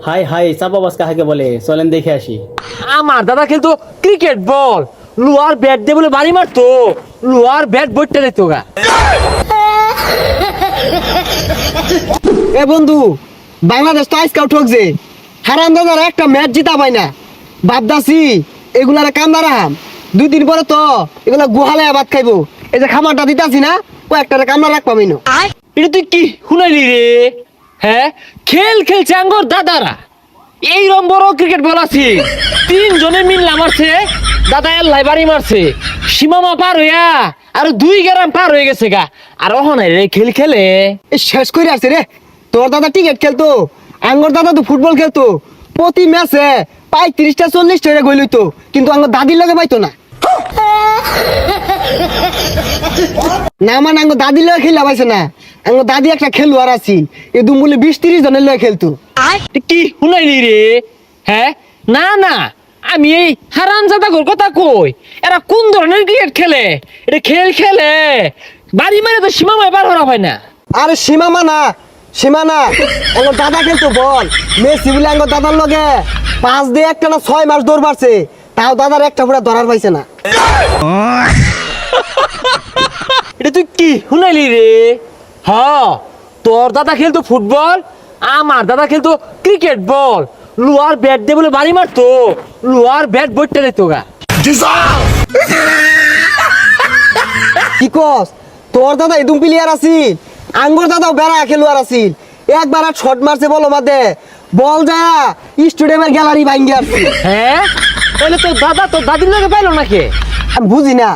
High high চাপাবাজ কাহাকে বলে চলেন দেখে আসি। আমার দাদা খেলতো ক্রিকেট বল, লোয়ার ব্যাট দিয়ে বলে বাড়ি মারতো, লোয়ার ব্যাট বইটা দিত গা। এ বন্ধু, বাংলাদেশ তো আজকাল ঠকছে, হারাম দাদার একটা ম্যাচ জিতা পাই না। বাপদাসি এগুলার কামনা রাহাম, 2 দিন পরে তো এগুলা গুহালে ভাত খাইবো। এই যে খাবারটা দিতাছি না, ও একটা কামনা রাখ পাবি না। এটা তুই কি শুনাইলি রে? হ্যাঁ, খেল খেলছে আঙ্গর দাদারা, এইরকম বড় ক্রিকেট বল আছে, 3 জনে মিললা মারছে, দাদা এল্লাই বাড়ি মারছে, সীমামা পার হইয়া আর 2 গ্রাম পার হয়ে গেছে গা। আর ওখানে রে খেল খেলে এ শেষ করে আসছে রে। তোর দাদা ক্রিকেট খেলতো, আঙ্গর দাদা তো ফুটবল খেলতো। প্রতি ম্যাচে 35টা 40টা গোল হইতো, কিন্তু আঙ্গর দাদির লগে পাইতো না। না মানে আঙ্গর দাদির লগে খেলা পাইছে না। আঙ্গর দাদি একটা খেলোয়াড় আছি, এ দুমুলে 20-30 জনের লগে খেলতো। কি শুনাইলি রে? হ্যাঁ, না না, আমি এই হারামজাদাগুলোর কথা কই, এরা কোন ধরনের ক্রিকেট খেলে? এটা খেল খেলে বাড়ি মারে তো সীমামায় পার হওয়া হয় না। আরে সীমামা না, সীমা না, আঙ্গর দাদা খেলতো বল। মেসি বলে আঙ্গর দাদার লগে 5 দিয়ে একটা না 6 মাস দৌড় মারছে, তাও দাদার একটা পুরা ধরার পাইছে না। এটা তুই কি শুনাইলি রে? হ, তোর দাদা খেলতো ফুটবল, আমার দাদা খেলতো ক্রিকেট বল, লোয়ার ব্যাট দিয়ে বলে বাড়ি মারতো, লোয়ার ব্যাট বইটা দিত গা। কি কস? তোর দাদা এদুম প্লেয়ার আছিল, আঙ্গর দাদাও বেড়া খেলোয়াড় আছিল। একবার আর শট মারছে বল মাঝে, বল যায় স্টেডিয়ামের গ্যালারি ভাঙ্গি আসছে। হ্যাঁ, তাহলে তোর দাদা তোর দাদির লগে পাইলো নাকি? আমি বুঝি না,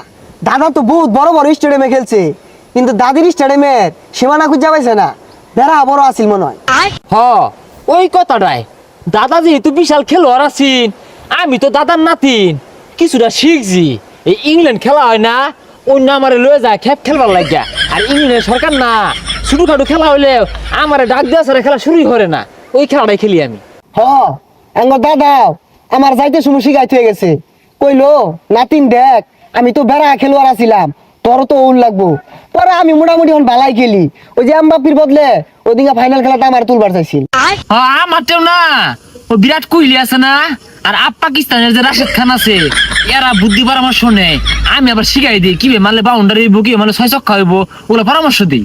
দাদা তো বহুত বড় বড় স্টেডিয়ামে খেলছে, কিন্তু দাদির স্টেডিয়ামের সীমানা খুঁজে পাইছে না। বেড়া বড় আছিল মনে হয়। হ, ওই কথাটাই, দাদা যেহেতু বিশাল খেলোয়াড় আছেন, আমি তো দাদার নাতিন, কিছুটা শিখছি। এই ইংল্যান্ড খেলা হয় না, অন্য আমারে লয়ে যায় খেপ খেলবার লাগিয়া। আর ইংল্যান্ডের সরকার না, ছোটখাটো খেলা হইলে আমারে ডাক দেওয়া ছাড়া খেলা শুরুই করে না, ওই খেলাটাই খেলি আমি। হ, আঙ্গর দাদাও আমার যাইতে সময় শিখাইতে হয়ে গেছে। কইলো, নাতিন দেখ, আমি তো বেড়া খেলোয়াড় আছিলাম, তোর তো উল লাগবো। পরে আমি মোটামুটি এখন ভালাই খেলি। ওই যে এমবাপ্পির বদলে ওদিকে ফাইনাল খেলাটা আমার তুলবার চাইছিল। আমারটাও না, ও বিরাট কোহলি আছে না, আর পাকিস্তানের যে রাশেদ খান আছে, এরা বুদ্ধি পরামর্শ নেই, আমি আবার শিখাই দিই কিভাবে মারলে বাউন্ডারি হইব, কিভাবে মারলে 6 ছক্কা হইব, ওগুলো পরামর্শ দিই।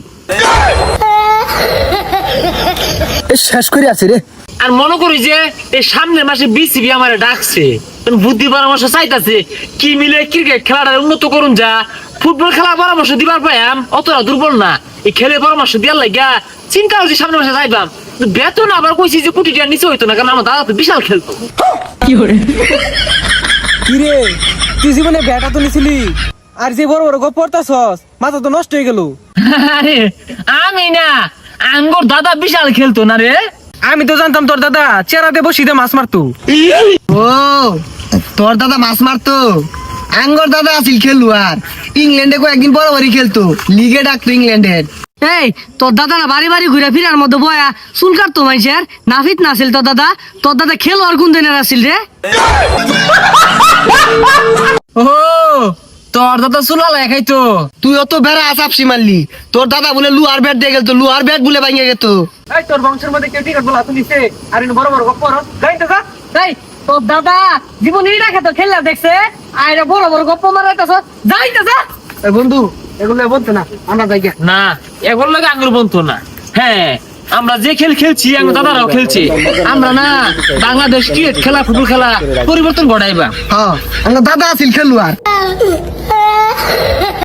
শেষ করে আছে রে। আর মনে করি যে এই সামনের মাসে বিসিবি আমারে ডাকছে, বুদ্ধি পরামর্শ চাইতাছে কি মিলে ক্রিকেট খেলাটা উন্নত করুন, যা ফুটবল খেলা পরামর্শ দিবার পাইয়াম, অতটা দুর্বল না, এই খেলে পরামর্শ দিয়ার লাগা চিন্তা হচ্ছে সামনের মাসে যাইবাম। বেতন আবার কইছি যে কোটি টাকার নিচে হইতো না, কারণ আমার দাদা তো বিশাল খেলতো। কি রে, তুই জীবনে ব্যাটা তো নিছিলি, আর যে বড় বড় গপ পড়তাছস, মাথা তো নষ্ট হয়ে গেল। আরে আমি না, আঙ্গর দাদা বিশাল খেলতো না রে। আমি তো জানতাম তোর দাদা চেরাতে বসিতে মাছ মারতো। ও, তোর দাদা মাছ মারতো? আঙ্গর দাদা আছিল খেলোয়াড়, ইংল্যান্ডে কয়েকদিন বরাবরই খেলতো, লিগে ডাকতো ইংল্যান্ডের। এই তোর দাদা না বাড়ি বাড়ি ঘুরে ফিরার মধ্যে বয়া চুল কাটতো মাইসের, নাফিত না আছিল তোর দাদা? তোর দাদা খেলো আর কোন দিনের আছিল রে? ও, তোর দাদা চুলা লাগাইতো। তুই অত বেড়া আসাপসি মারলি, তোর দাদা বলে লুহার ব্যাট দিয়ে গেল, লুহার ব্যাট বলে ভাঙিয়ে গেত। এই তোর বংশের মধ্যে কেউ টিকার বলা তো নিছে, আর ইনো বড় বড় গপ্প রস গাইতে যা। এই তোর দাদা জীবন এই রাখে তো খেললা দেখছে, আর বড় বড় গপ্প মারাইতেছ, যাইতে যা। বন্ধু, এগুলো বলতো না, আমরা যাই গিয়া। না, এগুলো লাগে আঙ্গুর বন্ধু না। হ্যাঁ, আমরা যে খেল খেলছি আমার দাদারাও খেলছে, আমরা না বাংলাদেশ ক্রিকেট খেলা ফুটবল খেলা পরিবর্তন ঘটাইবা। হ্যাঁ, আমার দাদা আছিল খেলোয়াড়।